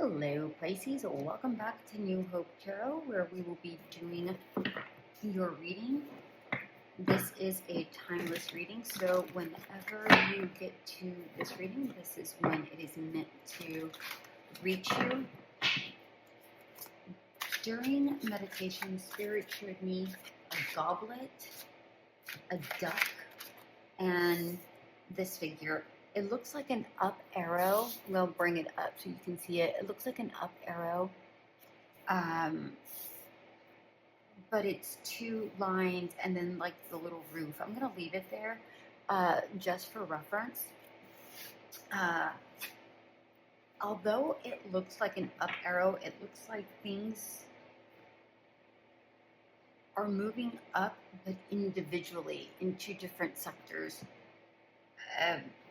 Hello, Pisces. Welcome back to New Hope Tarot, where we will be doing your reading. This is a timeless reading, so whenever you get to this reading, this is when it is meant to reach you. During meditation, Spirit showed me a goblet, a duck, and this figure. It looks like an up arrow. We'll bring it up so you can see it. It looks like an up arrow. But it's two lines and then like the little roof. I'm going to leave it there just for reference. Although it looks like an up arrow, it looks like things are moving up, but individually in two different sectors.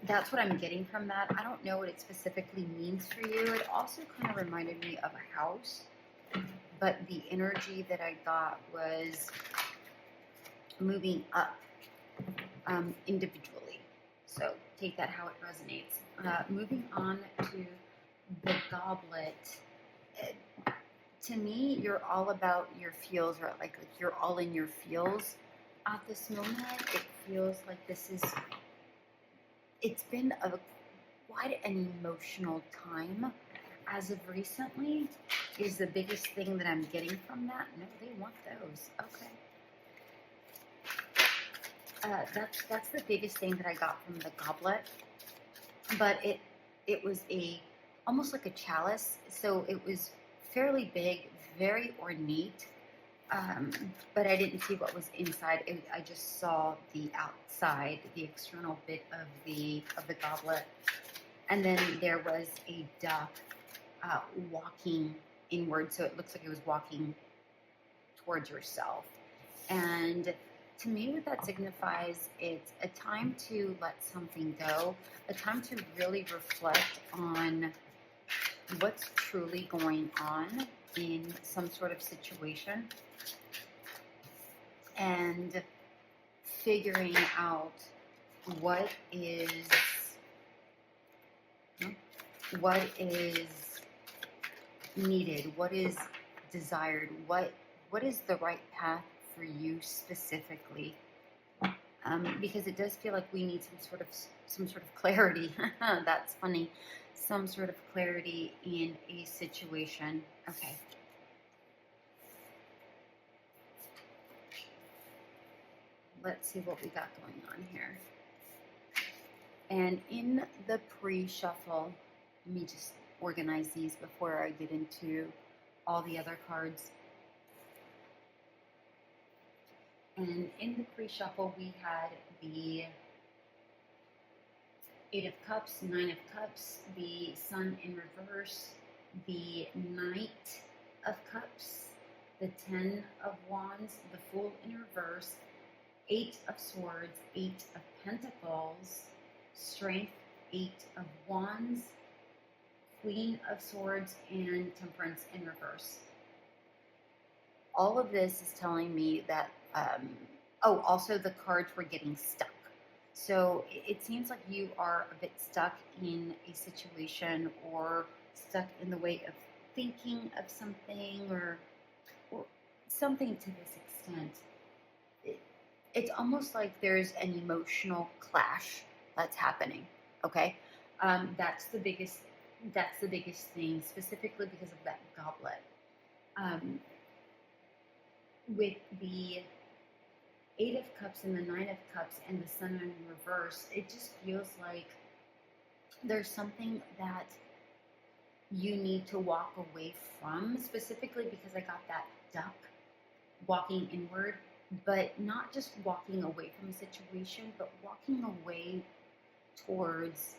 That's what I'm getting from that. I don't know what it specifically means for you. It also kind of reminded me of a house, but the energy that I got was moving up individually. So take that how it resonates. Moving on to the goblet. To me, you're all about your feels, or like you're all in your feels at this moment. It feels like it's been quite an emotional time as of recently, is the biggest thing that I'm getting from that. No, they want those. Okay. That's the biggest thing that I got from the goblet. But it was almost like a chalice, so it was fairly big, very ornate. But I didn't see what was inside. I just saw the outside, the external bit of the goblet, and then there was a duck walking inward. So it looks like it was walking towards yourself. And to me, what that signifies, it's a time to let something go, a time to really reflect on what's truly going on in some sort of situation, and figuring out what is needed, what is desired, what is the right path for you specifically, because it does feel like we need some sort of clarity. That's funny. Some sort of clarity in a situation. Okay. Let's see what we got going on here. And in the pre-shuffle, let me just organize these before I get into all the other cards. And in the pre-shuffle, we had the Eight of Cups, Nine of Cups, the Sun in reverse, the Knight of Cups, the Ten of Wands, the Fool in reverse, Eight of Swords, Eight of Pentacles, Strength, Eight of Wands, Queen of Swords, and Temperance in reverse. All of this is telling me that, also the cards were getting stuck. So it seems like you are a bit stuck in a situation, or stuck in the way of thinking of something, or something to this extent. It's almost like there's an emotional clash that's happening. Okay, that's the biggest thing, specifically because of that goblet. With the Eight of Cups and the Nine of Cups and the Sun in reverse, it just feels like there's something that you need to walk away from, specifically because I got that duck walking inward, but not just walking away from a situation, but walking away towards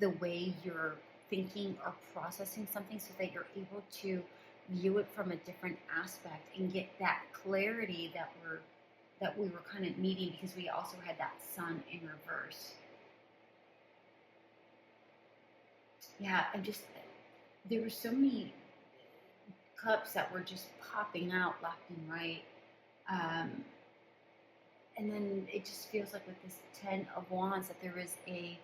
the way you're thinking or processing something, so that you're able to view it from a different aspect and get that clarity that we were kind of needing, because we also had that Sun in reverse. Yeah, there were so many cups that were just popping out left and right. And then it just feels like with this Ten of Wands that there is a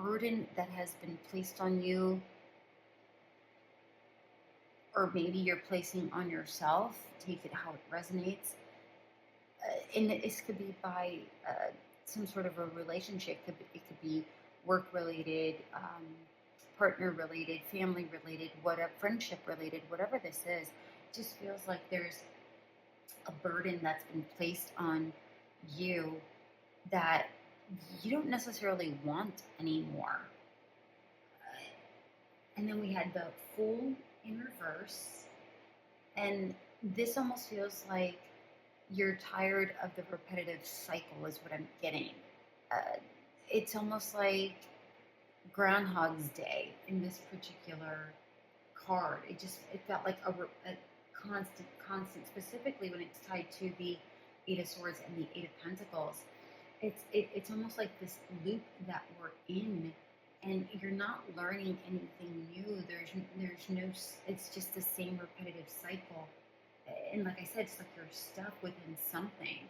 burden that has been placed on you, or maybe you're placing on yourself. Take it how it resonates. And this could be by some sort of a relationship. It could be work related, partner related, family related, whatever, friendship related, whatever this is. It just feels like there's a burden that's been placed on you that you don't necessarily want anymore. And then we had the Fool in reverse. And this almost feels like you're tired of the repetitive cycle, is what I'm getting. It's almost like Groundhog's Day in this particular card. It felt like a constant, specifically when it's tied to the Eight of Swords and the Eight of Pentacles. It's almost like this loop that we're in, and you're not learning anything new. There's no. It's just the same repetitive cycle, and like I said, it's like you're stuck within something.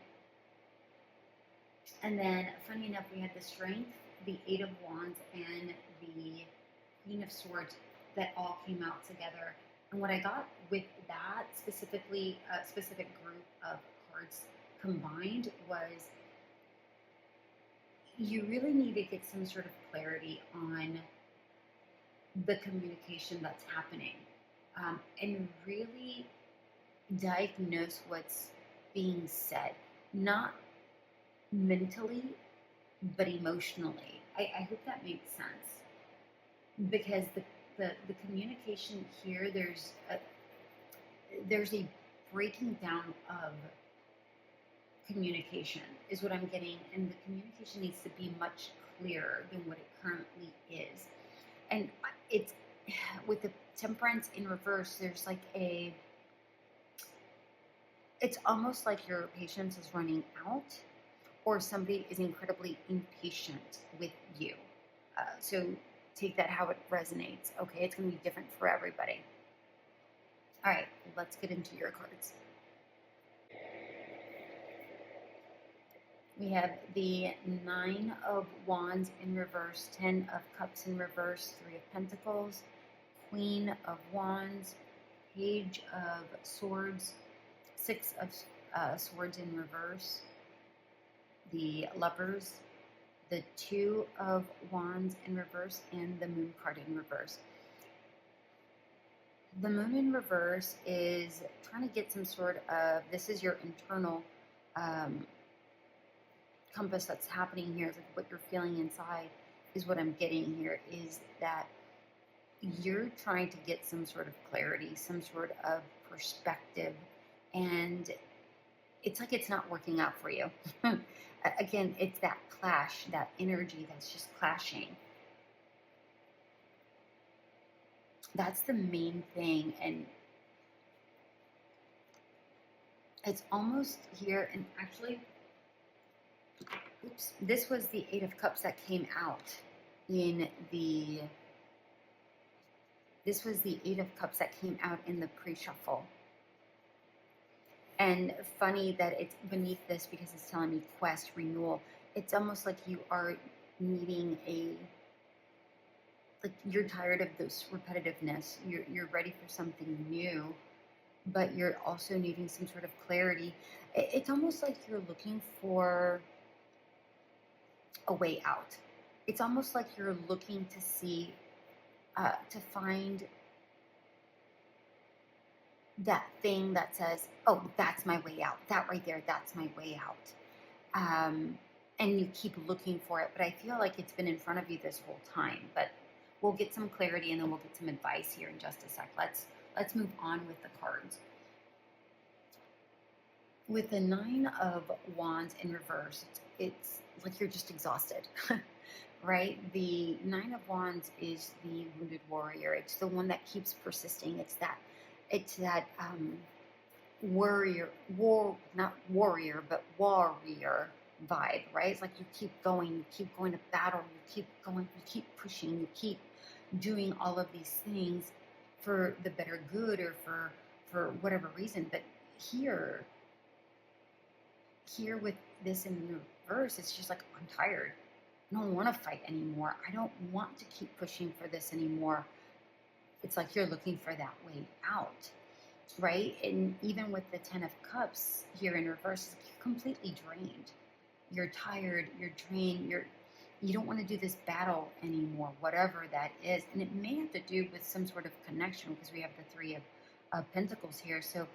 And then, funny enough, we had the Strength, the Eight of Wands, and the Queen of Swords that all came out together. And what I got with that specifically, specific group of cards combined was you really need to get some sort of clarity on the communication that's happening, and really diagnose what's being said, not mentally, but emotionally. I hope that makes sense, because the communication here, there's a breaking down of communication is what I'm getting, and the communication needs to be much clearer than what it currently is. And it's with the Temperance in reverse, there's like it's almost like your patience is running out, or somebody is incredibly impatient with you. So take that how it resonates. Okay, it's going to be different for everybody. All right, let's get into your cards. We have the Nine of Wands in reverse, 10 of Cups in reverse, 3 of Pentacles, Queen of Wands, Page of Swords, 6 of Swords in reverse, the Lovers, the Two of Wands in reverse, and the Moon card in reverse. The Moon in reverse is trying to get some sort of, this is your internal compass that's happening here, like what you're feeling inside is what I'm getting here, is that you're trying to get some sort of clarity, some sort of perspective, and it's like it's not working out for you. Again, it's that clash, that energy that's just clashing. That's the main thing, and it's almost here, and actually, oops, this was the Eight of Cups that came out in the, this was the Eight of Cups that came out in the pre-shuffle. And funny that it's beneath this because it's telling me quest, renewal. It's almost like you are needing like you're tired of this repetitiveness. You're ready for something new, but you're also needing some sort of clarity. It's almost like you're looking for a way out. It's almost like you're looking to see, to find that thing that says, oh, that's my way out. That right there, that's my way out. And you keep looking for it, but I feel like it's been in front of you this whole time. But we'll get some clarity, and then we'll get some advice here in just a sec. Let's move on with the cards. With the Nine of Wands in reverse, it's like you're just exhausted, right? The Nine of Wands is the wounded warrior. It's the one that keeps persisting. It's that warrior vibe, right? It's like you keep going to battle, you keep pushing, you keep doing all of these things for the better good, or for whatever reason. But here with this in reverse, it's just like, I'm tired. I don't want to fight anymore. I don't want to keep pushing for this anymore. It's like you're looking for that way out, right? And even with the 10 of Cups here in reverse, you're completely drained. You're tired, you're drained, you don't want to do this battle anymore, whatever that is. And it may have to do with some sort of connection because we have the 3 of Pentacles here. So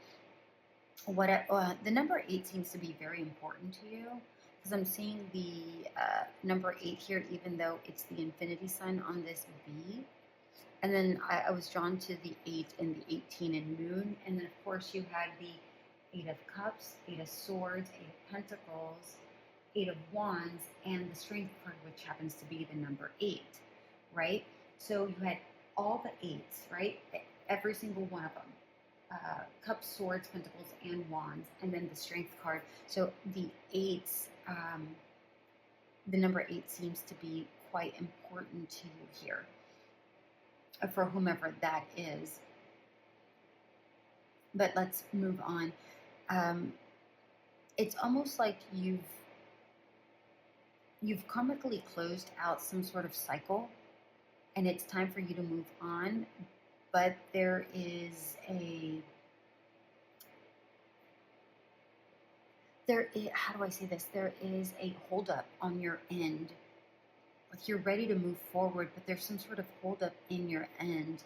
the number 8 seems to be very important to you because I'm seeing the number 8 here, even though it's the infinity sign on this V. And then I was drawn to the 8 and the 18 and moon. And then, of course, you had the 8 of Cups, 8 of Swords, 8 of Pentacles, 8 of Wands, and the Strength card, which happens to be the number 8, right? So you had all the 8s, right? Every single one of them. Cups, Swords, Pentacles, and Wands, and then the Strength card. So the 8s, the number 8 seems to be quite important to you here, for whomever that is. But let's move on. It's almost like you've karmically closed out some sort of cycle, and it's time for you to move on. But there is how do I say this? There is a holdup on your end. Like you're ready to move forward, but there's some sort of holdup in your end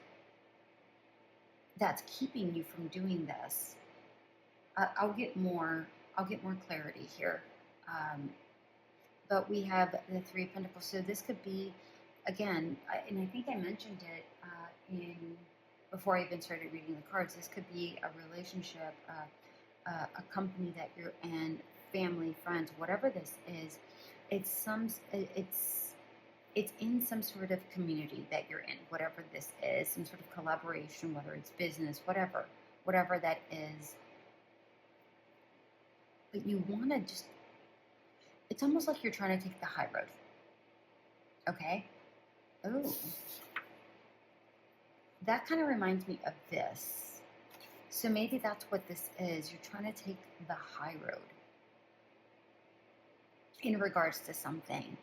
that's keeping you from doing this. I'll get more clarity here. But we have the 3 of Pentacles. So this could be, again, and I think I mentioned it before I even started reading the cards. This could be a relationship, a company that you're in, family, friends, whatever this is. It's in some sort of community that you're in, whatever this is, some sort of collaboration, whether it's business, whatever that is. But you want to just, it's almost like you're trying to take the high road. Okay? Oh. That kind of reminds me of this. So maybe that's what this is. You're trying to take the high road in regards to something.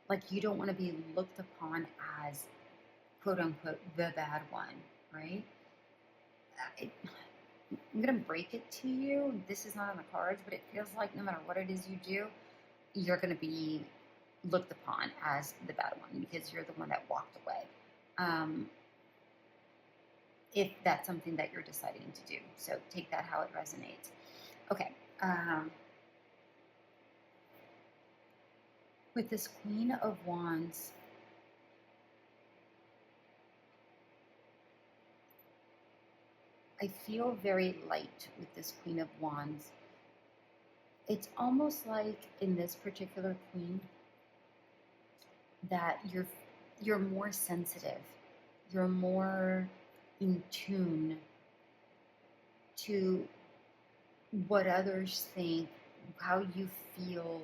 Like you don't want to be looked upon as, quote unquote, the bad one, right? I'm going to break it to you. This is not on the cards, but it feels like no matter what it is you do, you're going to be looked upon as the bad one because you're the one that walked away. If that's something that you're deciding to do. So take that how it resonates. Okay. With this Queen of Wands, I feel very light with this Queen of Wands. It's almost like in this particular Queen that you're more sensitive. You're more in tune to what others think, how you feel.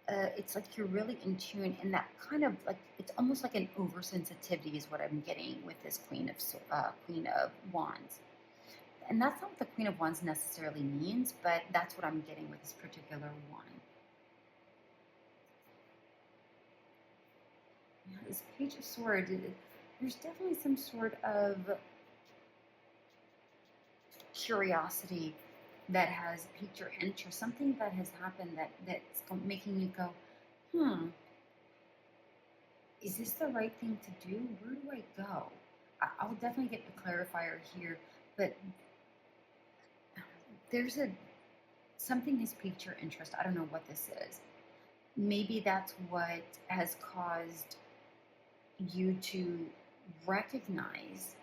It's like you're really in tune, and that kind of like it's almost like an oversensitivity is what I'm getting with this Queen of Wands. And that's not what the Queen of Wands necessarily means, but that's what I'm getting with this particular one. Yeah, this Page of Swords, there's definitely some sort of curiosity that has piqued your interest, something that has happened that's making you go, is this the right thing to do? Where do I go? I'll definitely get the clarifier here, but there's something has piqued your interest. I don't know what this is. Maybe that's what has caused you to recognize,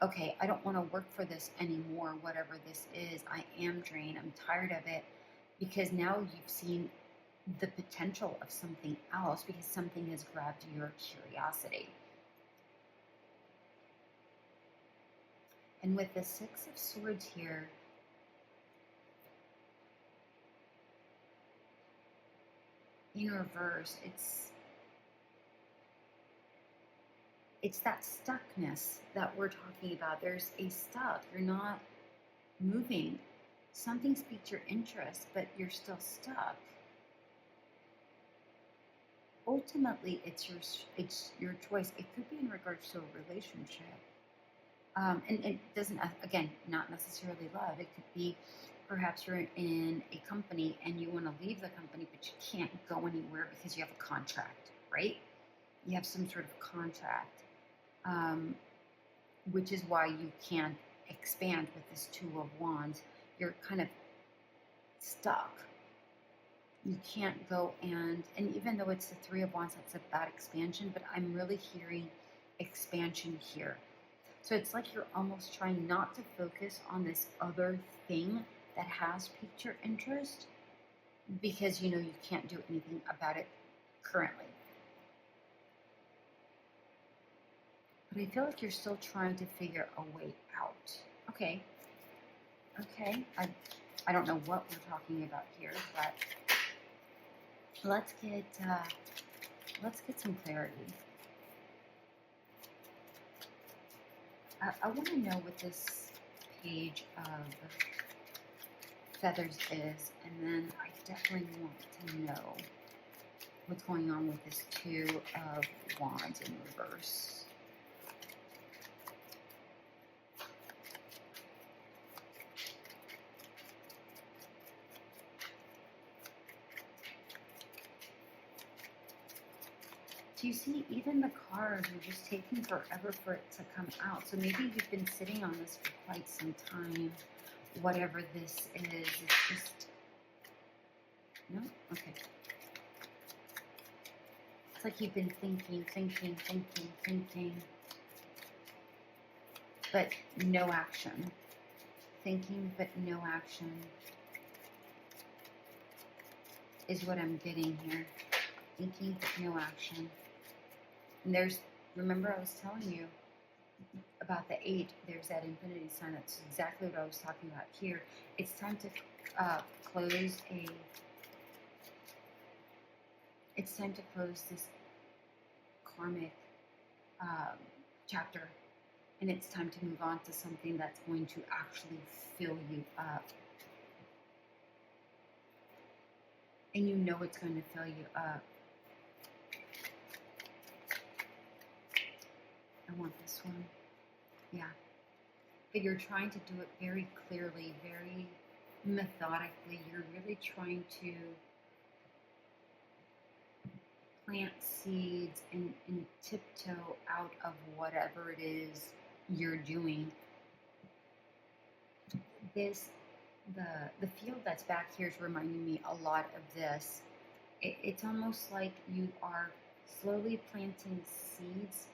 okay, I don't want to work for this anymore, whatever this is. I am drained. I'm tired of it. Because now you've seen the potential of something else because something has grabbed your curiosity. And with the 6 of Swords here, in reverse, it's that stuckness that we're talking about. There's a stuck. You're not moving. Something's piqued your interest, but you're still stuck. ultimately it's your choice. It could be in regards to a relationship, and it doesn't, again, not necessarily love. It could be perhaps you're in a company and you want to leave the company, but you can't go anywhere because you have a contract, right? You have some sort of contract, um, which is why you can't expand with this Two of Wands. You're kind of stuck. You can't go and even though it's the Three of Wands, that's about expansion, but I'm really hearing expansion here. So it's like you're almost trying not to focus on this other thing that has piqued your interest because you know you can't do anything about it currently. But I feel like you're still trying to figure a way out. Okay. Okay. I don't know what we're talking about here, but let's get some clarity. I want to know what this Page of Feathers is, and then I definitely want to know what's going on with this Two of Wands in reverse. Do you see, even the cards are just taking forever for it to come out? So maybe you've been sitting on this for quite some time. Whatever this is, it's just... No? Okay. It's like you've been thinking, but no action. Thinking, but no action is what I'm getting here. Thinking, but no action. And there's, remember I was telling you about the 8, there's that infinity sign. That's exactly what I was talking about here. It's time to close this karmic chapter, and it's time to move on to something that's going to actually fill you up. And you know it's going to fill you up. I want this one. Yeah. But you're trying to do it very clearly, very methodically. You're really trying to plant seeds and tiptoe out of whatever it is you're doing. The field that's back here is reminding me a lot of this. It's almost like you are slowly planting seeds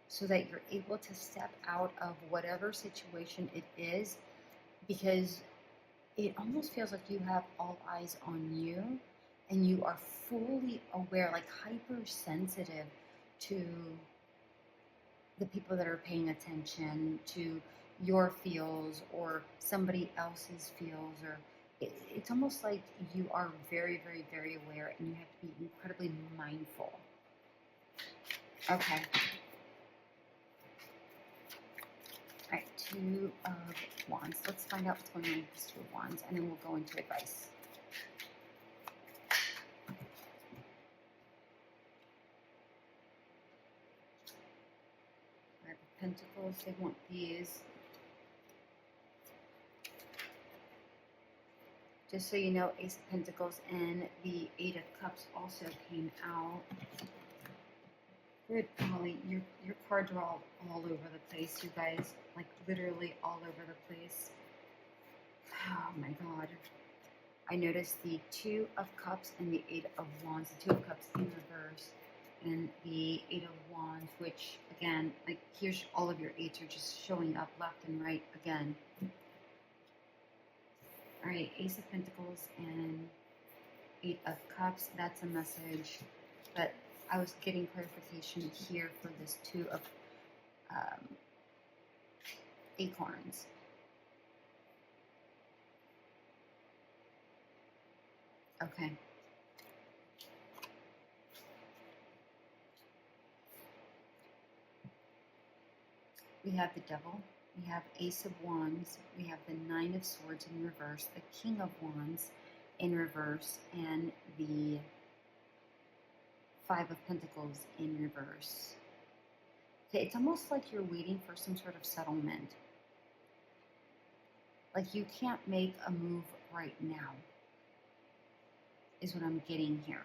so that you're able to step out of whatever situation it is, because it almost feels like you have all eyes on you and you are fully aware, like hypersensitive to the people that are paying attention to your feels or somebody else's feels, or it's almost like you are very, very, very aware and you have to be incredibly mindful. Okay. All right, Two of Wands. Let's find out what's going on with this Two of Wands, and then we'll go into advice. Five of Pentacles, they want these. Just so you know, Ace of Pentacles and the Eight of Cups also came out. Good, Holly. Your cards are all over the place, you guys. Like, literally all over the place. Oh, my God. I noticed the Two of Cups and the Eight of Wands. The Two of Cups in reverse. And the Eight of Wands, which, again, like, here's all of your eights are just showing up left and right again. All right, Ace of Pentacles and Eight of Cups. That's a message. But I was getting clarification here for this Two of Acorns. Okay. We have the Devil. We have Ace of Wands. We have the Nine of Swords in reverse. The King of Wands in reverse. And the Five of Pentacles in reverse. Okay, it's almost like you're waiting for some sort of settlement. Like you can't make a move right now, is what I'm getting here.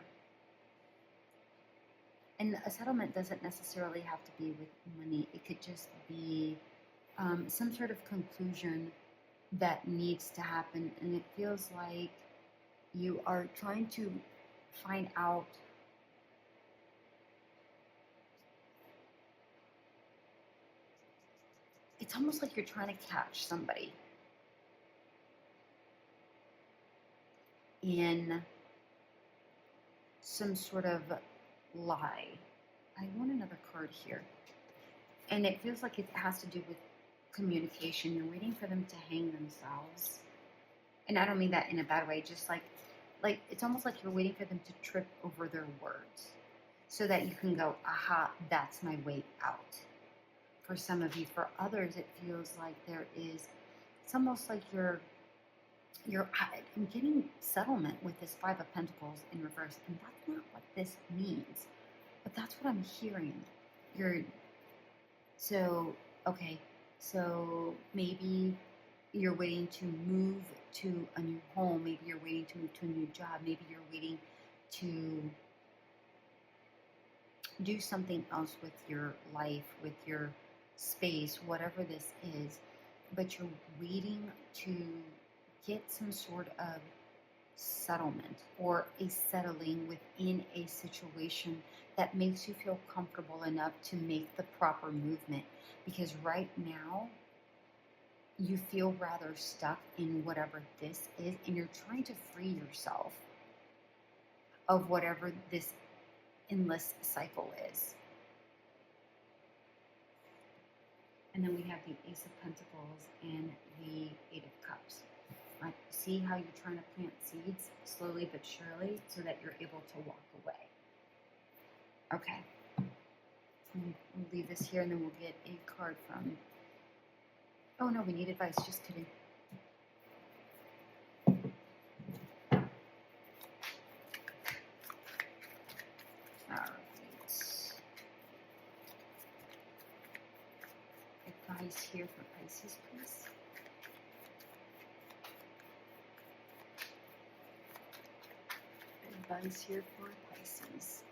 And a settlement doesn't necessarily have to be with money. It could just be some sort of conclusion that needs to happen. And it feels like you are trying to find out it's almost like you're trying to catch somebody in some sort of lie. I want another card here. And it feels like it has to do with communication. You're waiting for them to hang themselves. And I don't mean that in a bad way, just like it's almost like you're waiting for them to trip over their words so that you can go, aha, that's my way out. For some of you, for others, it feels like it's almost like I'm getting settlement with this Five of Pentacles in reverse, and that's not what this means, but that's what I'm hearing. So maybe you're waiting to move to a new home, maybe you're waiting to move to a new job, maybe you're waiting to do something else with your life, with your space, whatever this is, but you're waiting to get some sort of settlement or a settling within a situation that makes you feel comfortable enough to make the proper movement. Because right now, you feel rather stuck in whatever this is, and you're trying to free yourself of whatever this endless cycle is. And then we have the Ace of Pentacles and the Eight of Cups. Right? See how you're trying to plant seeds slowly but surely so that you're able to walk away. Okay. We'll leave this here and then we'll get a card from... Oh no, we need advice. Just kidding. Advice here for Pisces, please. Advice here for Pisces.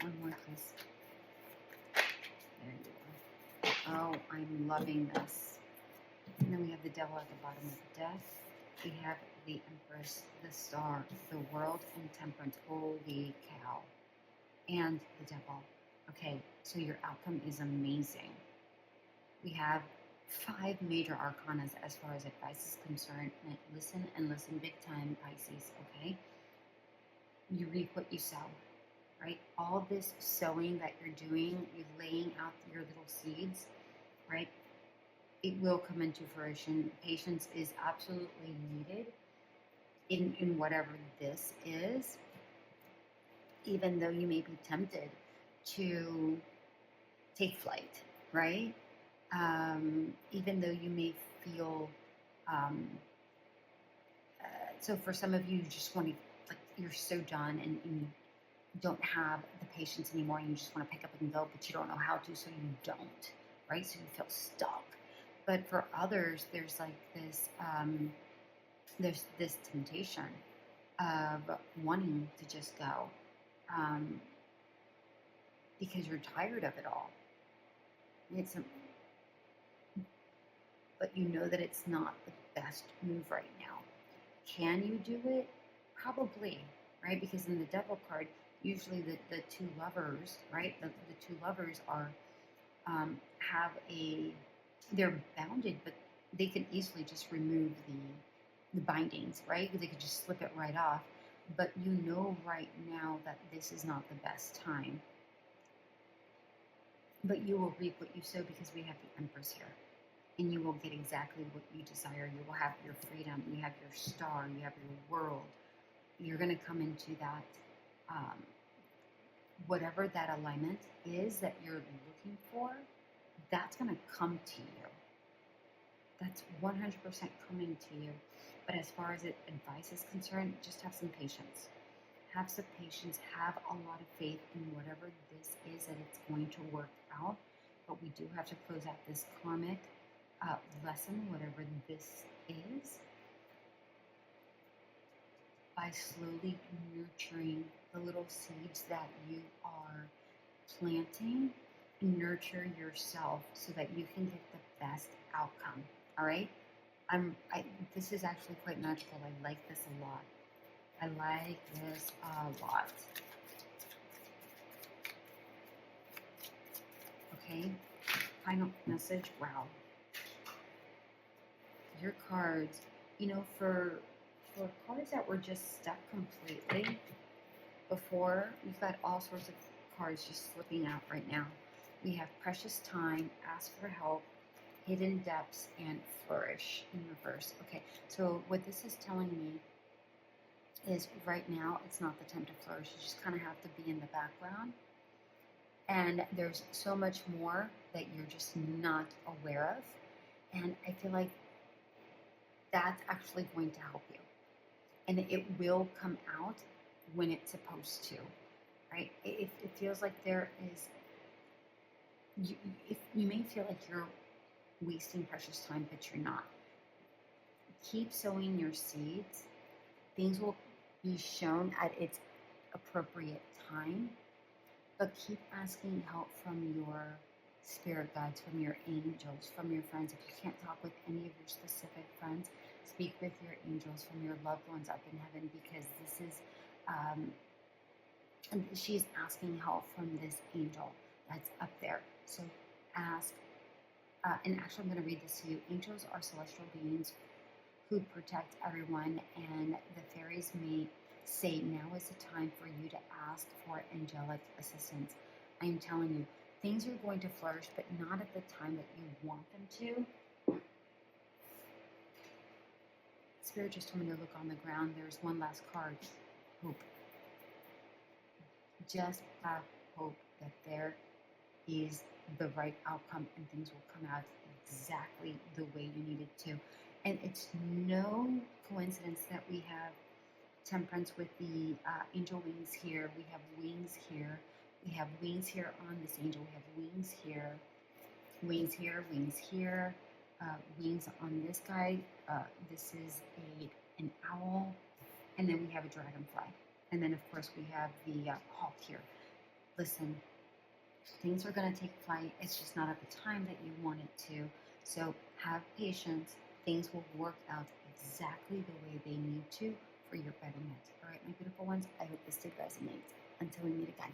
One more, please. There you are. Oh, I'm loving this. And then we have the Devil at the bottom of the deck. We have the Empress, the Star, the World, and Temperance. Holy cow. And the Devil. Okay, so your outcome is amazing. We have 5 major arcanas as far as advice is concerned. Listen and listen big time, Pisces, okay? You reap what you sow. Right? All this sowing that you're doing, you're laying out your little seeds, right? It will come into fruition. Patience is absolutely needed in whatever this is, even though you may be tempted to take flight, right? Even though you may feel, so for some of you, you just want to, like, you're so done and you don't have the patience anymore and you just want to pick up and go, but you don't know how to, so you don't, right? So you feel stuck. But for others, there's like this, there's this temptation of wanting to just go because you're tired of it all. But you know that it's not the best move right now. Can you do it? Probably, right? Because in the Devil card, usually the two lovers, right? The two lovers are they're bounded, but they can easily just remove the bindings, right? They could just slip it right off. But you know right now that this is not the best time. But you will reap what you sow because we have the Empress here. And you will get exactly what you desire. You will have your freedom. You have your star. You have your world. you're going to come into that, whatever that alignment is that you're looking for, that's going to come to you. That's 100% coming to you. But as far as advice is concerned, just have some patience. Have some patience. Have a lot of faith in whatever this is that it's going to work out. But we do have to close out this karmic lesson, whatever this is, by slowly nurturing the little seeds that you are planting. Nurture yourself so that you can get the best outcome. All right. This is actually quite magical. I like this a lot. I like this a lot. Okay. Final message. Wow. Your cards, for cards that were just stuck completely before, we've got all sorts of cards just slipping out right now. We have precious time, ask for help, hidden depths, and flourish in reverse. Okay, so what this is telling me is right now it's not the time to flourish. You just kind of have to be in the background. And there's so much more that you're just not aware of. And I feel like that's actually going to help you. And it will come out when it's supposed to, right? It feels like there is, you may feel like you're wasting precious time, but you're not. Keep sowing your seeds. Things will be shown at its appropriate time, but keep asking help from your spirit guides, from your angels, from your friends. If you can't talk with any of your specific friends, speak with your angels, from your loved ones up in heaven, because this is, she's asking help from this angel that's up there. So ask, and actually I'm going to read this to you. Angels are celestial beings who protect everyone, and the fairies may say now is the time for you to ask for angelic assistance. I am telling you, things are going to flourish, but not at the time that you want them to. Spirit just told me to look on the ground. There's one last card. Hope. Just have hope that there is the right outcome and things will come out exactly the way you need it to. And it's no coincidence that we have temperance with the angel wings here. We have wings here. We have wings here on this angel. We have wings here, wings here, wings here, wings on this guy. This is an owl. And then we have a dragonfly. And then, of course, we have the hawk here. Listen, things are going to take flight. It's just not at the time that you want it to. So have patience. Things will work out exactly the way they need to for your betterment. All right, my beautiful ones, I hope this did resonate. Until we meet again.